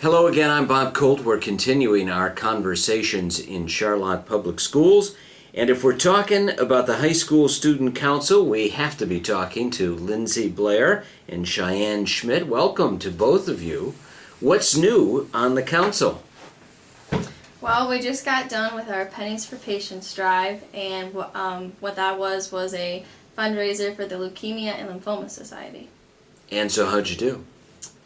Hello again, I'm Bob Colt. We're continuing our conversations in Charlotte Public Schools. And if we're talking about the High School Student Council, we have to be talking to Lindsey, Blair and Cheyenne, Schmidt. Welcome to both of you. What's new on the council? Well, we just got done with our Pennies for Patients drive, and what that was a fundraiser for the Leukemia and Lymphoma Society. And so how'd you do?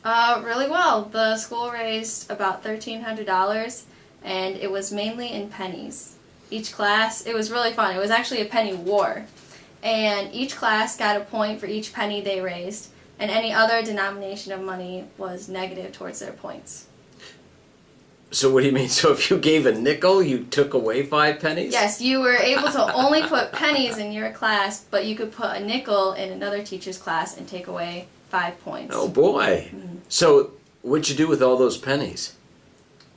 Really well. The school raised about $1,300, and it was mainly in pennies. Each class, it was really fun. It was actually a penny war, and each class got a point for each penny they raised, and any other denomination of money was negative towards their points. So what do you mean? So if you gave a nickel, you took away 5 pennies? Yes, you were able to only put pennies in your class, but you could put a nickel in another teacher's class and take away 5 points. Oh boy. Mm-hmm. So what'd you do with all those pennies?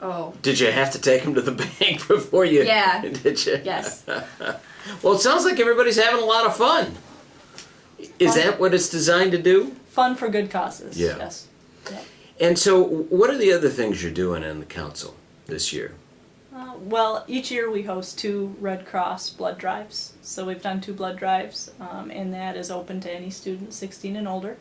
Oh. Did you have to take them to the bank before you... Yeah. Did you? Yes. Well, it sounds like everybody's having a lot of fun. Is that what it's designed to do? Fun for good causes. Yeah. Yes. Yeah. And so what are the other things you're doing in the council this year? Well, each year we host 2 Red Cross blood drives. So we've done 2 blood drives, and that is open to any student 16 and older.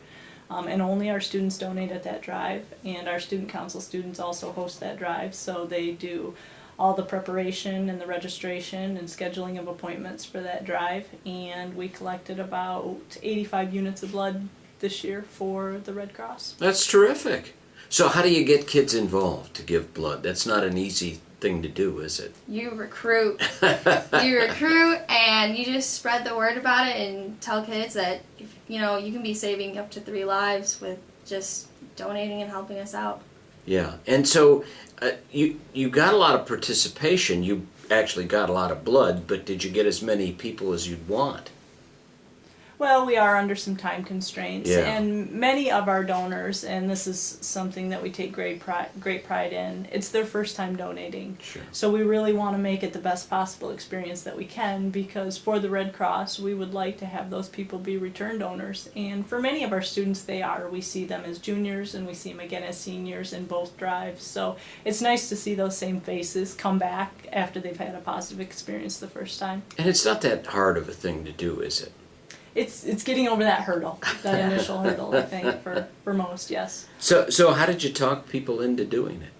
And only our students donate at that drive, and our student council students also host that drive, so they do all the preparation and the registration and scheduling of appointments for that drive, and we collected about 85 units of blood this year for the Red Cross. That's terrific. So how do you get kids involved to give blood? That's not an easy thing to do, is it? You recruit. You recruit, and you just spread the word about it and tell kids that you can be saving up to 3 lives with just donating and helping us out. Yeah, and so you got a lot of participation. You actually got a lot of blood, but did you get as many people as you'd want? Well, we are under some time constraints, yeah. And many of our donors, and this is something that we take great pride in, it's their first time donating. Sure. So we really want to make it the best possible experience that we can, because for the Red Cross, we would like to have those people be return donors. And for many of our students, they are. We see them as juniors, and we see them again as seniors in both drives. So it's nice to see those same faces come back after they've had a positive experience the first time. And it's not that hard of a thing to do, is it? It's getting over that hurdle, that initial hurdle, I think, for most, yes. So how did you talk people into doing it?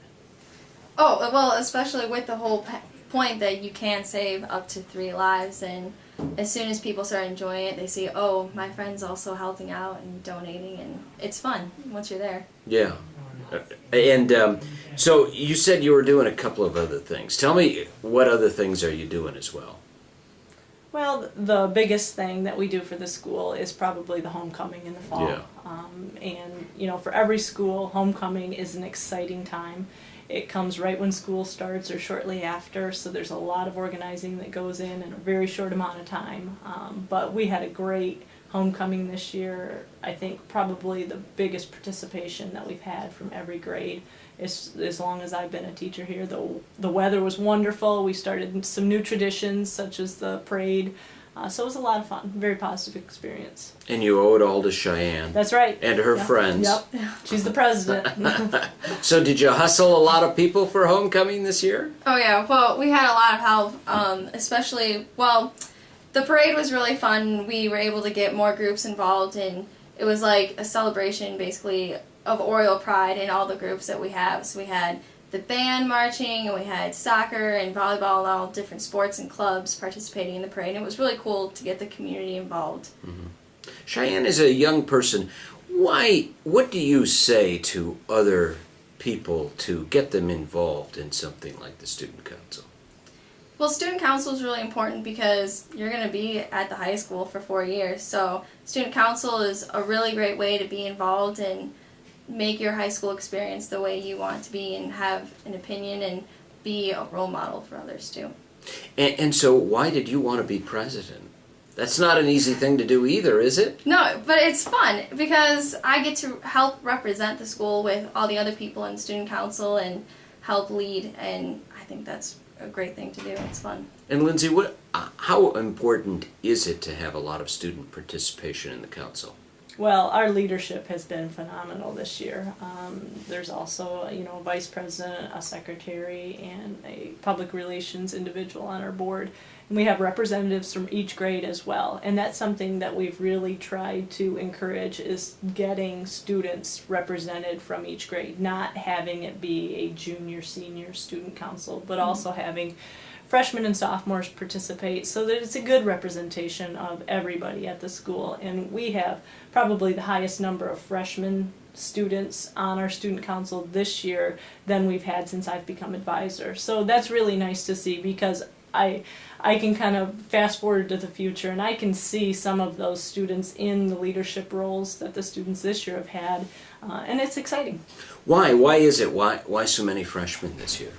Oh, well, especially with the whole point that you can save up to 3 lives, and as soon as people start enjoying it, they see, oh, my friend's also helping out and donating, and it's fun once you're there. Yeah. And so you said you were doing a couple of other things. Tell me, what other things are you doing as well? Well, the biggest thing that we do for the school is probably the homecoming in the fall. Yeah. And, for every school, homecoming is an exciting time. It comes right when school starts or shortly after, so there's a lot of organizing that goes in a very short amount of time. But we had a great homecoming this year. I think probably the biggest participation that we've had from every grade. As long as I've been a teacher here. The weather was wonderful. We started some new traditions such as the parade. So it was a lot of fun. Very positive experience. And you owe it all to Cheyenne. That's right. And her friends. Yep. She's the president. So did you hustle a lot of people for homecoming this year? Oh yeah, well, we had a lot of help, especially, the parade was really fun. We were able to get more groups involved, and it was like a celebration, basically, of Oriole Pride and all the groups that we have. So we had the band marching, and we had soccer and volleyball, all different sports and clubs participating in the parade. And it was really cool to get the community involved. Mm-hmm. Cheyenne, as a young person, what do you say to other people to get them involved in something like the Student Council? Well, Student Council is really important because you're going to be at the high school for 4 years. So Student Council is a really great way to be involved and make your high school experience the way you want to be and have an opinion and be a role model for others too. And so why did you want to be president? That's not an easy thing to do either, is it? No, but it's fun because I get to help represent the school with all the other people in Student Council and help lead, and I think that's a great thing to do. It's fun. And Lindsey, how important is it to have a lot of student participation in the council? Well, our leadership has been phenomenal this year. There's also, a vice president, a secretary, and a public relations individual on our board. And we have representatives from each grade as well. And that's something that we've really tried to encourage, is getting students represented from each grade, not having it be a junior, senior student council, but also having freshmen and sophomores participate so that it's a good representation of everybody at the school. And we have probably the highest number of freshman students on our student council this year than we've had since I've become advisor. So that's really nice to see, because I can kind of fast forward to the future, and I can see some of those students in the leadership roles that the students this year have had, and it's exciting. Why? Why is it? Why so many freshmen this year?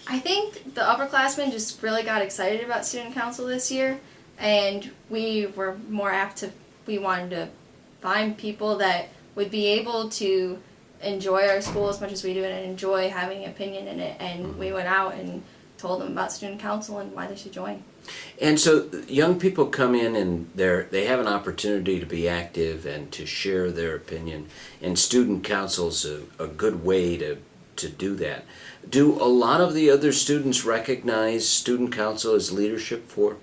I think the upperclassmen just really got excited about student council this year, and we were more apt to, we wanted to find people that would be able to enjoy our school as much as we do and enjoy having an opinion in it, and we went out and told them about student council and why they should join. And so young people come in and they have an opportunity to be active and to share their opinion, and student council's a good way to do that. Do a lot of the other students recognize student council as leadership for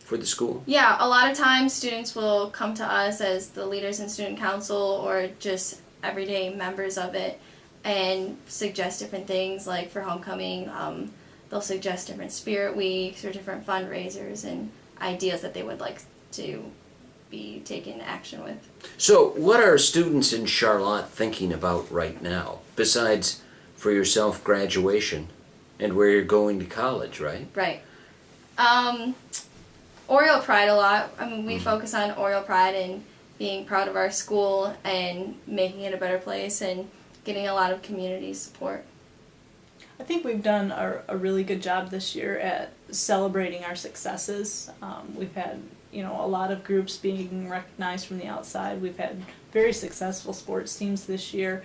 the school? Yeah, a lot of times students will come to us as the leaders in student council or just everyday members of it and suggest different things, like for homecoming, they'll suggest different spirit weeks or different fundraisers and ideas that they would like to be taken action with. So what are students in Charlotte thinking about right now, besides for yourself graduation and where you're going to college, right? Right. Oriole Pride a lot. I mean, we focus on Oriole Pride and being proud of our school and making it a better place and getting a lot of community support. I think we've done a really good job this year at celebrating our successes. We've had, a lot of groups being recognized from the outside. We've had very successful sports teams this year.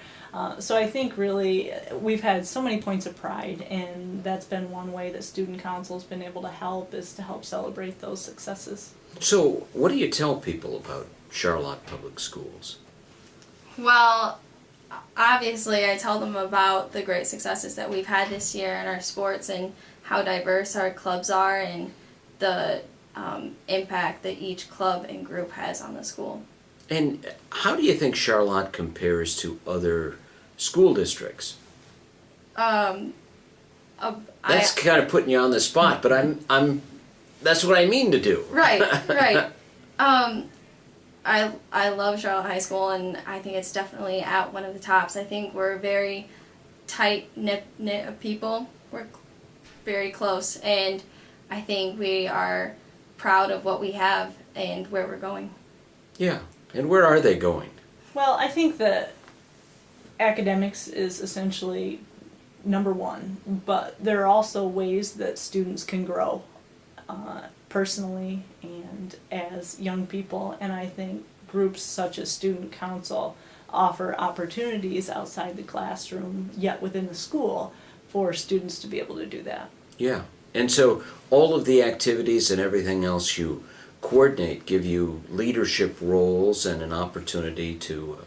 So I think really we've had so many points of pride, and that's been one way that student council's been able to help, is to help celebrate those successes. So what do you tell people about Charlotte Public Schools? Well, obviously I tell them about the great successes that we've had this year in our sports and how diverse our clubs are and the impact that each club and group has on the school. And how do you think Charlotte compares to other school districts? That's kind of putting you on the spot, but I'm that's what I mean to do. Right, right. I love Charlotte High School, and I think it's definitely at one of the tops. I think we're very tight-knit of people. We're very close, and I think we are proud of what we have and where we're going. Yeah, and where are they going? Well, I think that academics is essentially number one, but there are also ways that students can grow personally and as young people, and I think groups such as student council offer opportunities outside the classroom, yet within the school, for students to be able to do that. Yeah, and so all of the activities and everything else you coordinate give you leadership roles and an opportunity to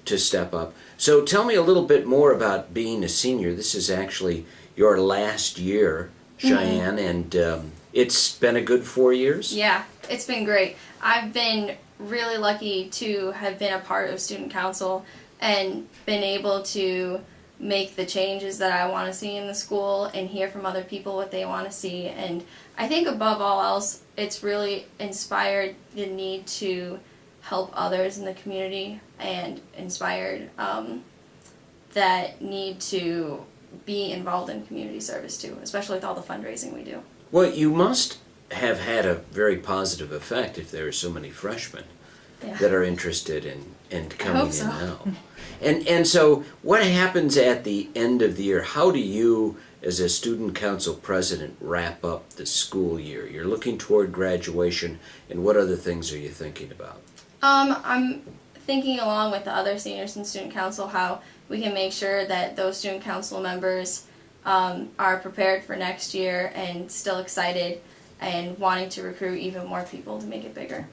step up. So tell me a little bit more about being a senior. This is actually your last year, Cheyenne, and it's been a good 4 years? Yeah, it's been great. I've been really lucky to have been a part of student council and been able to make the changes that I want to see in the school and hear from other people what they want to see. And I think above all else, it's really inspired the need to help others in the community and inspired that need to be involved in community service too, especially with all the fundraising we do. Well, you must have had a very positive effect if there are so many freshmen that are interested in coming in now. And so what happens at the end of the year? How do you, as a student council president, wrap up the school year? You're looking toward graduation, and what other things are you thinking about? I'm thinking along with the other seniors in student council how we can make sure that those student council members are prepared for next year and still excited and wanting to recruit even more people to make it bigger.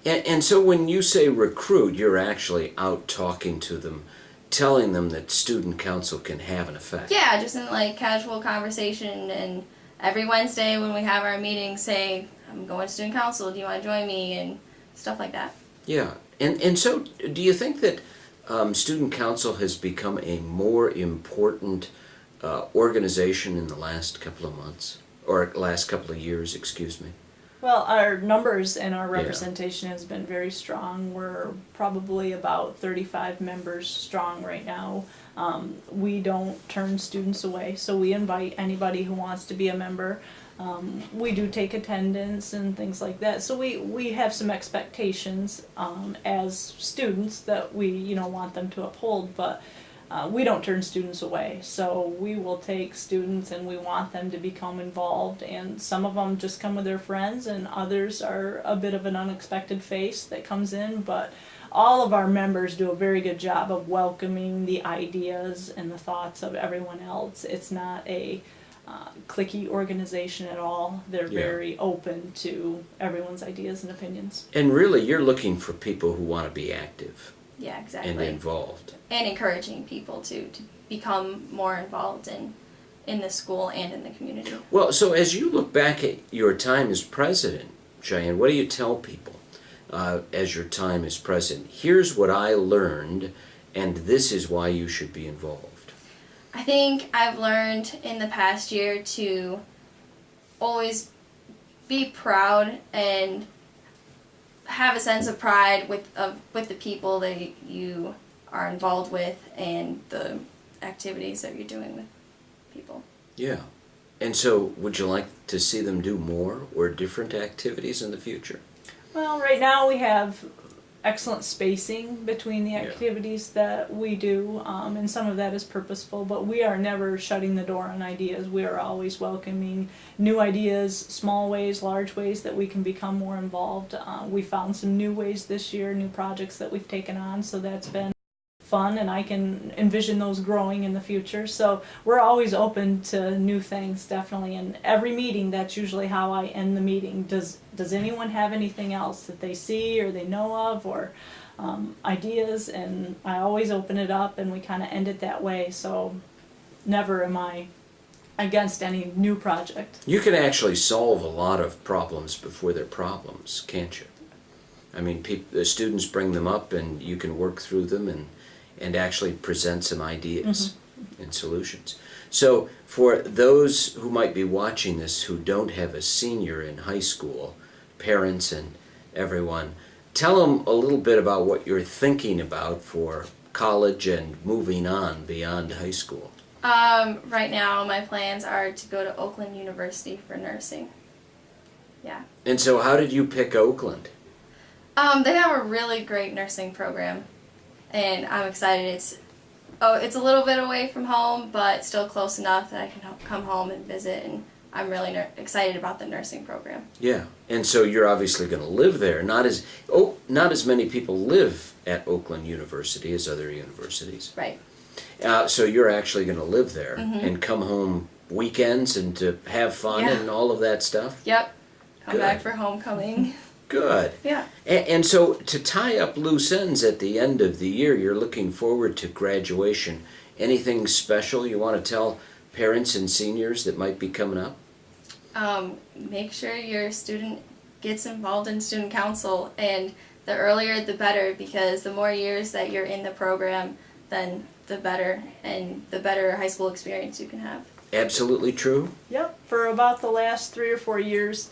And so when you say recruit, you're actually out talking to them, telling them that student council can have an effect. Yeah, just in like casual conversation, and every Wednesday when we have our meetings, say, I'm going to student council, do you want to join me, and stuff like that. Yeah, and so do you think that student council has become a more important organization in the last couple of months, or last couple of years, excuse me? Well, our numbers and our Yeah. representation has been very strong. We're probably about 35 members strong right now. We don't turn students away, so we invite anybody who wants to be a member. We do take attendance and things like that, so we have some expectations as students that we want them to uphold, but we don't turn students away. So we will take students and we want them to become involved, and some of them just come with their friends, and others are a bit of an unexpected face that comes in, but all of our members do a very good job of welcoming the ideas and the thoughts of everyone else. It's not a cliquey organization at all. They're Yeah. very open to everyone's ideas and opinions. And really, you're looking for people who want to be active Yeah, and exactly. involved. And encouraging people to become more involved in the school and in the community. Well, so as you look back at your time as president, Cheyenne, what do you tell people as your time as president? Here's what I learned, and this is why you should be involved. I think I've learned in the past year to always be proud and have a sense of pride with the people that you are involved with and the activities that you're doing with people. Yeah. And so would you like to see them do more or different activities in the future? Well, right now we have excellent spacing between the Yeah. activities that we do, and some of that is purposeful, but we are never shutting the door on ideas. We are always welcoming new ideas, small ways, large ways that we can become more involved. We found some new ways this year, new projects that we've taken on, so that's been fun, and I can envision those growing in the future. So we're always open to new things, definitely. And every meeting, that's usually how I end the meeting. Does anyone have anything else that they see or they know of, or ideas? And I always open it up, and we kind of end it that way. So never am I against any new project. You can actually solve a lot of problems before they're problems, can't you? I mean, the students bring them up, and you can work through them and actually present some ideas and solutions. So for those who might be watching this who don't have a senior in high school, parents and everyone, tell them a little bit about what you're thinking about for college and moving on beyond high school. Right now, my plans are to go to Oakland University for nursing. Yeah. And so how did you pick Oakland? They have a really great nursing program, and I'm excited. It's a little bit away from home, but still close enough that I can come home and visit, and I'm really excited about the nursing program. Yeah, and so you're obviously going to live there. Not as many people live at Oakland University as other universities. Right. So you're actually going to live there and come home weekends and to have fun Yeah. and all of that stuff? Yep. Come Good. back for homecoming. Good. Yeah. And so to tie up loose ends at the end of the year, you're looking forward to graduation. Anything special you want to tell parents and seniors that might be coming up? Make sure your student gets involved in student council, and the earlier the better, because the more years that you're in the program, then the better, and the better high school experience you can have. Absolutely true. Yep, for about the last 3 or 4 years,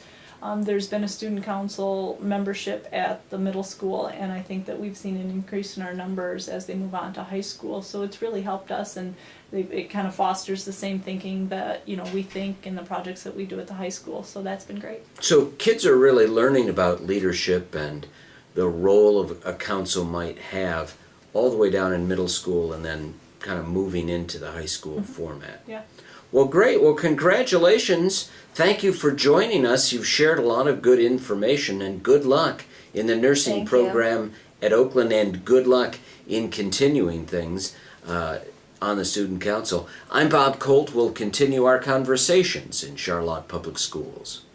there's been a student council membership at the middle school, and I think that we've seen an increase in our numbers as they move on to high school. So it's really helped us, and it kind of fosters the same thinking that we think in the projects that we do at the high school. So that's been great. So kids are really learning about leadership and the role of a council might have all the way down in middle school and then kind of moving into the high school format. Yeah. Well, great. Well, congratulations. Thank you for joining us. You've shared a lot of good information, and good luck in the nursing Thank program at Oakland, and good luck in continuing things on the Student Council. I'm Bob Colt. We'll continue our conversations in Charlotte Public Schools.